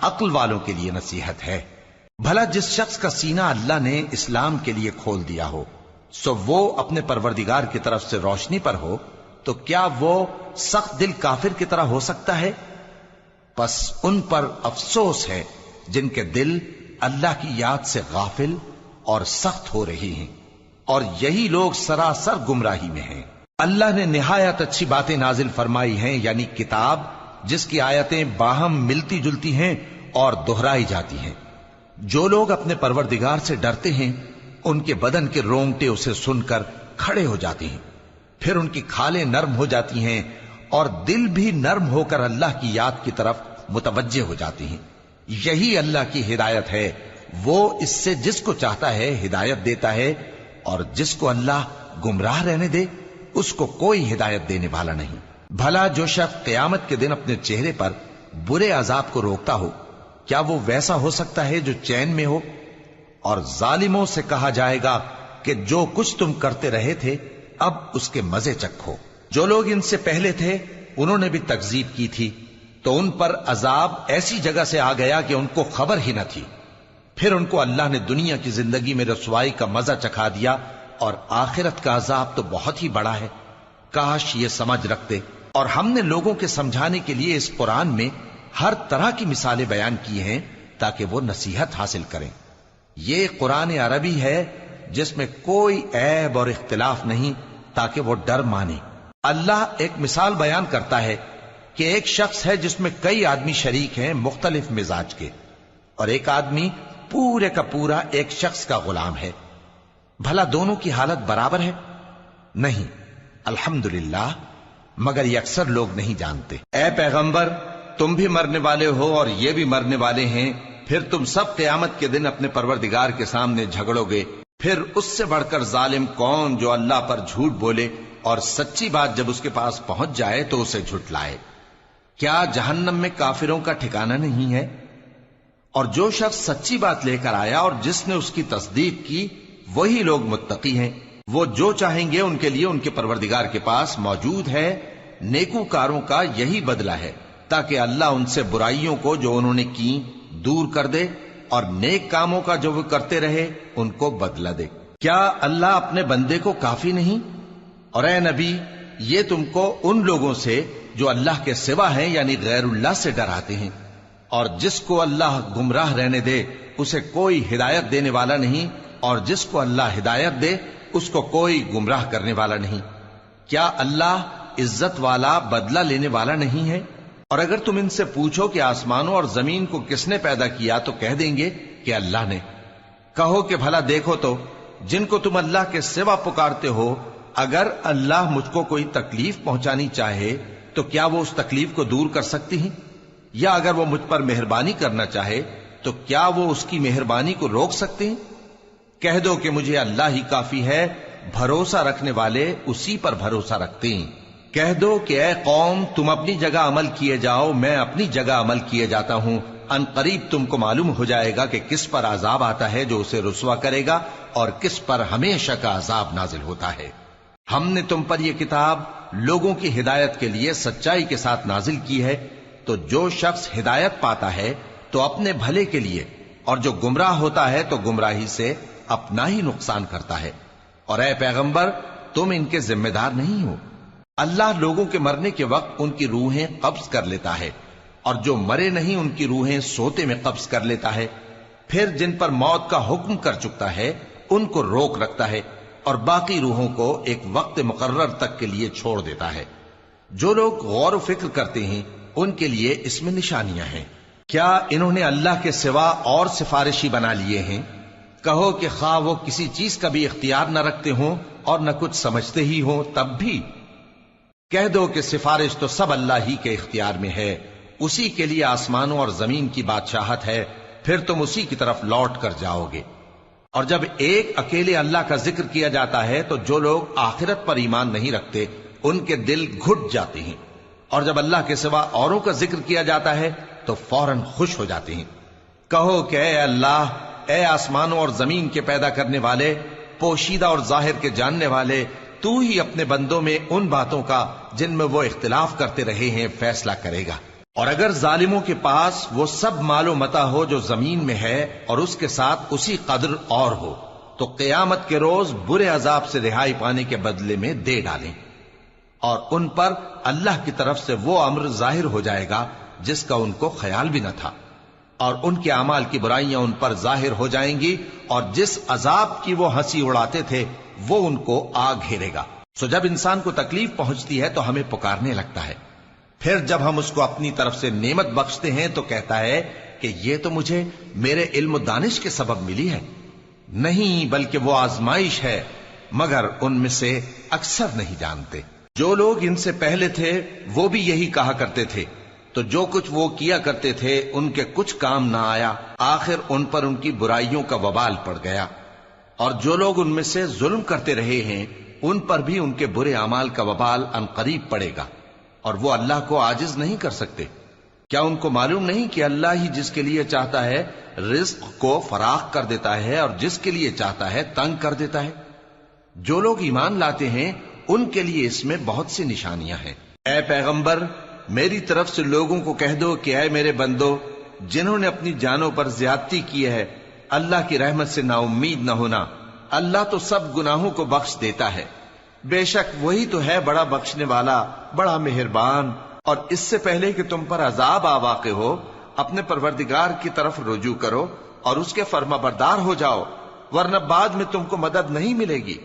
عقل والوں کے لیے نصیحت ہے۔ بھلا جس شخص کا سینہ اللہ نے اسلام کے لیے کھول دیا ہو سو وہ اپنے پروردگار کی طرف سے روشنی پر ہو، تو کیا وہ سخت دل کافر کی طرح ہو سکتا ہے؟ پس ان پر افسوس ہے جن کے دل اللہ کی یاد سے غافل اور سخت ہو رہی ہیں، اور یہی لوگ سراسر گمراہی میں ہیں۔ اللہ نے نہایت اچھی باتیں نازل فرمائی ہیں، یعنی کتاب جس کی آیتیں باہم ملتی جلتی ہیں اور دہرائی جاتی ہیں۔ جو لوگ اپنے پروردگار سے ڈرتے ہیں ان کے بدن کے رونگٹے اسے سن کر کھڑے ہو جاتے ہیں، پھر ان کی کھالیں نرم ہو جاتی ہیں اور دل بھی نرم ہو کر اللہ کی یاد کی طرف متوجہ ہو جاتی ہیں۔ یہی اللہ کی ہدایت ہے، وہ اس سے جس کو چاہتا ہے ہدایت دیتا ہے، اور جس کو اللہ گمراہ رہنے دے اس کو کوئی ہدایت دینے والا نہیں۔ بھلا جو شخص قیامت کے دن اپنے چہرے پر برے عذاب کو روکتا ہو، کیا وہ ویسا ہو سکتا ہے جو چین میں ہو؟ اور ظالموں سے کہا جائے گا کہ جو کچھ تم کرتے رہے تھے اب اس کے مزے چکھو۔ جو لوگ ان سے پہلے تھے انہوں نے بھی تکذیب کی تھی، تو ان پر عذاب ایسی جگہ سے آ گیا کہ ان کو خبر ہی نہ تھی۔ پھر ان کو اللہ نے دنیا کی زندگی میں رسوائی کا مزہ چکھا دیا، اور آخرت کا عذاب تو بہت ہی بڑا ہے۔ کاش یہ سمجھ رکھتے۔ اور ہم نے لوگوں کے سمجھانے کے لیے اس قرآن میں ہر طرح کی مثالیں بیان کی ہیں تاکہ وہ نصیحت حاصل کریں۔ یہ قرآن عربی ہے جس میں کوئی عیب اور اختلاف نہیں، تاکہ وہ ڈر مانے۔ اللہ ایک مثال بیان کرتا ہے کہ ایک شخص ہے جس میں کئی آدمی شریک ہیں مختلف مزاج کے، اور ایک آدمی پورے کا پورا ایک شخص کا غلام ہے۔ بھلا دونوں کی حالت برابر ہے؟ نہیں، الحمدللہ، مگر یہ اکثر لوگ نہیں جانتے۔ اے پیغمبر، تم بھی مرنے والے ہو اور یہ بھی مرنے والے ہیں، پھر تم سب قیامت کے دن اپنے پروردگار کے سامنے جھگڑو گے۔ پھر اس سے بڑھ کر ظالم کون جو اللہ پر جھوٹ بولے اور سچی بات جب اس کے پاس پہنچ جائے تو اسے جھٹلائے۔ کیا جہنم میں کافروں کا ٹھکانہ نہیں ہے؟ اور جو شخص سچی بات لے کر آیا اور جس نے اس کی تصدیق کی وہی لوگ متقی ہیں۔ وہ جو چاہیں گے ان کے لیے ان کے پروردگار کے پاس موجود ہے۔ نیکوکاروں کا یہی بدلہ ہے، تاکہ اللہ ان سے برائیوں کو جو انہوں نے کی دور کر دے، اور نیک کاموں کا جو وہ کرتے رہے ان کو بدلہ دے۔ کیا اللہ اپنے بندے کو کافی نہیں؟ اور اے نبی، یہ تم کو ان لوگوں سے جو اللہ کے سوا ہیں یعنی غیر اللہ سے ڈراتے ہیں، اور جس کو اللہ گمراہ رہنے دے اسے کوئی ہدایت دینے والا نہیں، اور جس کو اللہ ہدایت دے اس کو کوئی گمراہ کرنے والا نہیں۔ کیا اللہ عزت والا بدلہ لینے والا نہیں ہے؟ اور اگر تم ان سے پوچھو کہ آسمانوں اور زمین کو کس نے پیدا کیا تو کہہ دیں گے کہ اللہ نے۔ کہو کہ بھلا دیکھو تو جن کو تم اللہ کے سوا پکارتے ہو، اگر اللہ مجھ کو کوئی تکلیف پہنچانی چاہے تو کیا وہ اس تکلیف کو دور کر سکتی ہیں؟ یا اگر وہ مجھ پر مہربانی کرنا چاہے تو کیا وہ اس کی مہربانی کو روک سکتے ہیں؟ کہہ دو کہ مجھے اللہ ہی کافی ہے، بھروسہ رکھنے والے اسی پر بھروسہ رکھتے ہیں۔ کہہ دو کہ اے قوم، تم اپنی جگہ عمل کیے جاؤ، میں اپنی جگہ عمل کیے جاتا ہوں۔ ان قریب تم کو معلوم ہو جائے گا کہ کس پر عذاب آتا ہے جو اسے رسوا کرے گا، اور کس پر ہمیشہ کا عذاب نازل ہوتا ہے۔ ہم نے تم پر یہ کتاب لوگوں کی ہدایت کے لیے سچائی کے ساتھ نازل کی ہے، تو جو شخص ہدایت پاتا ہے تو اپنے بھلے کے لیے، اور جو گمراہ ہوتا ہے تو گمراہی سے اپنا ہی نقصان کرتا ہے۔ اور اے پیغمبر، تم ان کے ذمہ دار نہیں ہو۔ اللہ لوگوں کے مرنے کے وقت ان کی روحیں قبض کر لیتا ہے، اور جو مرے نہیں ان کی روحیں سوتے میں قبض کر لیتا ہے۔ پھر جن پر موت کا حکم کر چکتا ہے ان کو روک رکھتا ہے، اور باقی روحوں کو ایک وقت مقرر تک کے لیے چھوڑ دیتا ہے۔ جو لوگ غور و فکر کرتے ہیں ان کے لیے اس میں نشانیاں ہیں۔ کیا انہوں نے اللہ کے سوا اور سفارشی بنا لیے ہیں؟ کہو کہ خواہ وہ کسی چیز کا بھی اختیار نہ رکھتے ہوں اور نہ کچھ سمجھتے ہی ہوں تب بھی کہہ دو کہ سفارش تو سب اللہ ہی کے اختیار میں ہے، اسی کے لیے آسمانوں اور زمین کی بادشاہت ہے، پھر تم اسی کی طرف لوٹ کر جاؤ گے۔ اور جب ایک اکیلے اللہ کا ذکر کیا جاتا ہے تو جو لوگ آخرت پر ایمان نہیں رکھتے ان کے دل گھٹ جاتے ہیں، اور جب اللہ کے سوا اوروں کا ذکر کیا جاتا ہے تو فوراً خوش ہو جاتے ہیں۔ کہو کہ اے اللہ، اے آسمانوں اور زمین کے پیدا کرنے والے، پوشیدہ اور ظاہر کے جاننے والے، تو ہی اپنے بندوں میں ان باتوں کا جن میں وہ اختلاف کرتے رہے ہیں فیصلہ کرے گا، اور اگر ظالموں کے پاس وہ سب مال و متا ہو جو زمین میں ہے اور اس کے ساتھ اسی قدر اور ہو تو قیامت کے روز برے عذاب سے رہائی پانے کے بدلے میں دے ڈالیں، اور ان پر اللہ کی طرف سے وہ امر ظاہر ہو جائے گا جس کا ان کو خیال بھی نہ تھا، اور ان کے اعمال کی برائیاں ان پر ظاہر ہو جائیں گی، اور جس عذاب کی وہ ہنسی اڑاتے تھے وہ ان کو آ گھیرے گا۔ سو جب انسان کو تکلیف پہنچتی ہے تو ہمیں پکارنے لگتا ہے، پھر جب ہم اس کو اپنی طرف سے نعمت بخشتے ہیں تو کہتا ہے کہ یہ تو مجھے میرے علم و دانش کے سبب ملی ہے۔ نہیں، بلکہ وہ آزمائش ہے، مگر ان میں سے اکثر نہیں جانتے۔ جو لوگ ان سے پہلے تھے وہ بھی یہی کہا کرتے تھے، تو جو کچھ وہ کیا کرتے تھے ان کے کچھ کام نہ آیا، آخر ان پر ان کی برائیوں کا وبال پڑ گیا۔ اور جو لوگ ان میں سے ظلم کرتے رہے ہیں ان پر بھی ان کے برے اعمال کا وبال عنقریب پڑے گا، اور وہ اللہ کو عاجز نہیں کر سکتے۔ کیا ان کو معلوم نہیں کہ اللہ ہی جس کے لیے چاہتا ہے رزق کو فراخ کر دیتا ہے اور جس کے لیے چاہتا ہے تنگ کر دیتا ہے؟ جو لوگ ایمان لاتے ہیں ان کے لیے اس میں بہت سی نشانیاں ہیں۔ اے پیغمبر، میری طرف سے لوگوں کو کہہ دو کہ اے میرے بندو، جنہوں نے اپنی جانوں پر زیادتی کی ہے، اللہ کی رحمت سے نا امید نہ ہونا۔ اللہ تو سب گناہوں کو بخش دیتا ہے، بے شک وہی تو ہے بڑا بخشنے والا، بڑا مہربان۔ اور اس سے پہلے کہ تم پر عذاب آ واقع ہو، اپنے پروردگار کی طرف رجوع کرو اور اس کے فرما بردار ہو جاؤ، ورنہ بعد میں تم کو مدد نہیں ملے گی۔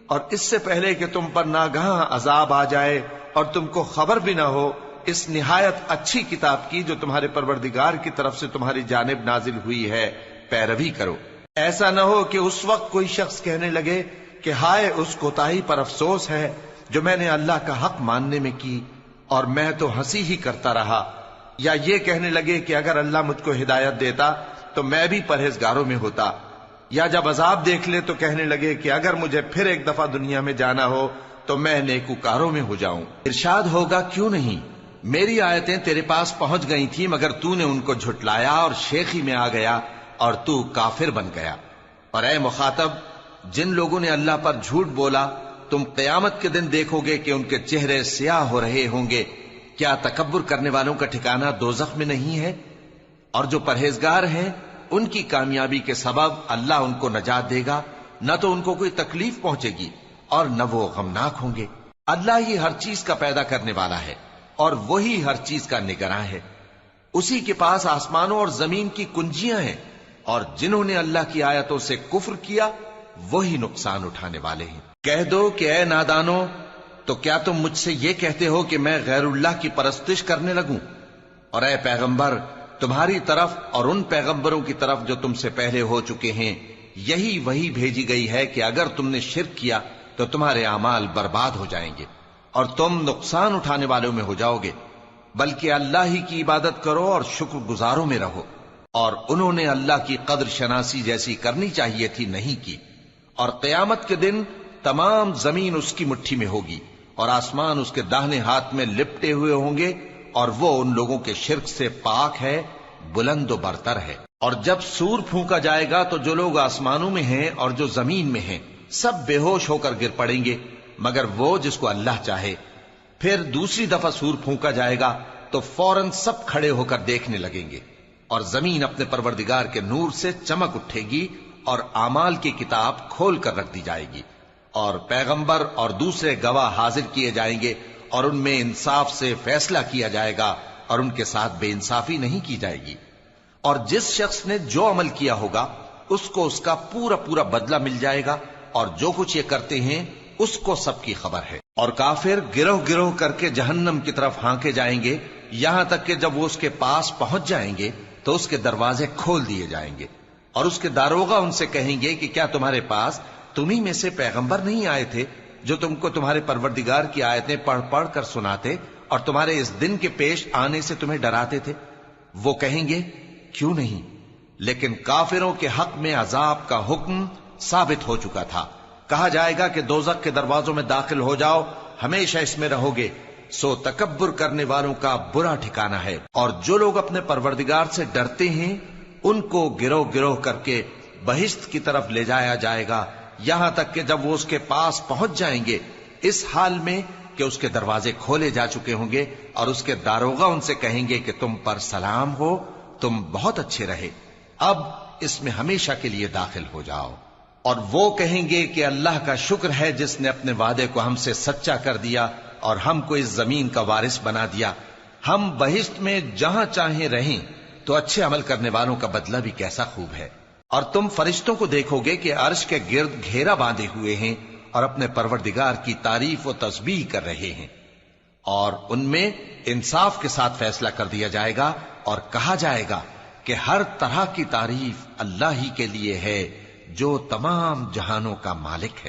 اور اس سے پہلے کہ تم پر ناگہاں عذاب آ جائے اور تم کو خبر بھی نہ ہو، اس نہایت اچھی کتاب کی جو تمہارے پروردگار کی طرف سے تمہاری جانب نازل ہوئی ہے پیروی کرو۔ ایسا نہ ہو کہ اس وقت کوئی شخص کہنے لگے کہ ہائے اس کوتاہی پر افسوس ہے جو میں نے اللہ کا حق ماننے میں کی، اور میں تو ہنسی ہی کرتا رہا، یا یہ کہنے لگے کہ اگر اللہ مجھ کو ہدایت دیتا تو میں بھی پرہیزگاروں میں ہوتا، یا جب عذاب دیکھ لے تو کہنے لگے کہ اگر مجھے پھر ایک دفعہ دنیا میں جانا ہو تو میں نیکوکاروں میں ہو جاؤں۔ ارشاد ہوگا کیوں نہیں، میری آیتیں تیرے پاس پہنچ گئی تھی مگر تو نے ان کو جھٹلایا اور شیخی میں آ گیا اور تو کافر بن گیا۔ اور اے مخاطب، جن لوگوں نے اللہ پر جھوٹ بولا تم قیامت کے دن دیکھو گے کہ ان کے چہرے سیاہ ہو رہے ہوں گے۔ کیا تکبر کرنے والوں کا ٹھکانہ دوزخ میں نہیں ہے؟ اور جو پرہیزگار ہیں ان کی کامیابی کے سبب اللہ ان کو نجات دے گا، نہ تو ان کو کوئی تکلیف پہنچے گی اور نہ وہ غمناک ہوں گے۔ اللہ ہی ہر چیز کا پیدا کرنے والا ہے اور وہی ہر چیز کا نگراں ہے۔ اسی کے پاس آسمانوں اور زمین کی کنجیاں ہیں، اور جنہوں نے اللہ کی آیتوں سے کفر کیا وہی نقصان اٹھانے والے ہیں۔ کہہ دو کہ اے نادانو، تو کیا تم مجھ سے یہ کہتے ہو کہ میں غیر اللہ کی پرستش کرنے لگوں؟ اور اے پیغمبر، تمہاری طرف اور ان پیغمبروں کی طرف جو تم سے پہلے ہو چکے ہیں یہی وہی بھیجی گئی ہے کہ اگر تم نے شرک کیا تو تمہارے اعمال برباد ہو جائیں گے اور تم نقصان اٹھانے والوں میں ہو جاؤ گے، بلکہ اللہ ہی کی عبادت کرو اور شکر گزاروں میں رہو۔ اور انہوں نے اللہ کی قدر شناسی جیسی کرنی چاہیے تھی نہیں کی۔ اور قیامت کے دن تمام زمین اس کی مٹھی میں ہوگی اور آسمان اس کے داہنے ہاتھ میں لپٹے ہوئے ہوں گے، اور وہ ان لوگوں کے شرک سے پاک ہے، بلند و برتر ہے۔ اور جب سور پھونکا جائے گا تو جو لوگ آسمانوں میں ہیں اور جو زمین میں ہیں سب بے ہوش ہو کر گر پڑیں گے مگر وہ جس کو اللہ چاہے۔ پھر دوسری دفعہ سور پھونکا جائے گا تو فوراً سب کھڑے ہو کر دیکھنے لگیں گے، اور زمین اپنے پروردگار کے نور سے چمک اٹھے گی اور اعمال کی کتاب کھول کر رکھ دی جائے گی، اور پیغمبر اور دوسرے گواہ حاضر کیے جائیں گے، اور ان میں انصاف سے فیصلہ کیا جائے گا اور ان کے ساتھ بے انصافی نہیں کی جائے گی۔ اور جس شخص نے جو عمل کیا ہوگا اس کو اس کا پورا پورا بدلہ مل جائے گا، اور جو کچھ یہ کرتے ہیں اس کو سب کی خبر ہے۔ اور کافر گروہ گروہ کر کے جہنم کی طرف ہانکے جائیں گے، یہاں تک کہ جب وہ اس کے پاس پہنچ جائیں گے تو اس کے دروازے کھول دیے جائیں گے، اور اس کے داروغہ ان سے کہیں گے کہ کیا تمہارے پاس تمہیں میں سے پیغمبر نہیں آئے تھے جو تم کو تمہارے پروردگار کی آیتیں پڑھ پڑھ کر سناتے اور تمہارے اس دن کے پیش آنے سے تمہیں ڈراتے تھے؟ وہ کہیں گے کیوں نہیں، لیکن کافروں کے حق میں عذاب کا حکم ثابت ہو چکا تھا۔ کہا جائے گا کہ دوزخ کے دروازوں میں داخل ہو جاؤ، ہمیشہ اس میں رہو گے، سو تکبر کرنے والوں کا برا ٹھکانہ ہے۔ اور جو لوگ اپنے پروردگار سے ڈرتے ہیں ان کو گروہ گروہ کر کے بہشت کی طرف لے جایا جائے گا، یہاں تک کہ جب وہ اس کے پاس پہنچ جائیں گے اس حال میں کہ اس کے دروازے کھولے جا چکے ہوں گے اور اس کے داروغہ ان سے کہیں گے کہ تم پر سلام ہو، تم بہت اچھے رہے، اب اس میں ہمیشہ کے لیے داخل ہو جاؤ۔ اور وہ کہیں گے کہ اللہ کا شکر ہے جس نے اپنے وعدے کو ہم سے سچا کر دیا اور ہم کو اس زمین کا وارث بنا دیا، ہم بہشت میں جہاں چاہیں رہیں، تو اچھے عمل کرنے والوں کا بدلہ بھی کیسا خوب ہے۔ اور تم فرشتوں کو دیکھو گے کہ عرش کے گرد گھیرا باندھے ہوئے ہیں اور اپنے پروردگار کی تعریف و تسبیح کر رہے ہیں، اور ان میں انصاف کے ساتھ فیصلہ کر دیا جائے گا اور کہا جائے گا کہ ہر طرح کی تعریف اللہ ہی کے لیے ہے جو تمام جہانوں کا مالک ہے۔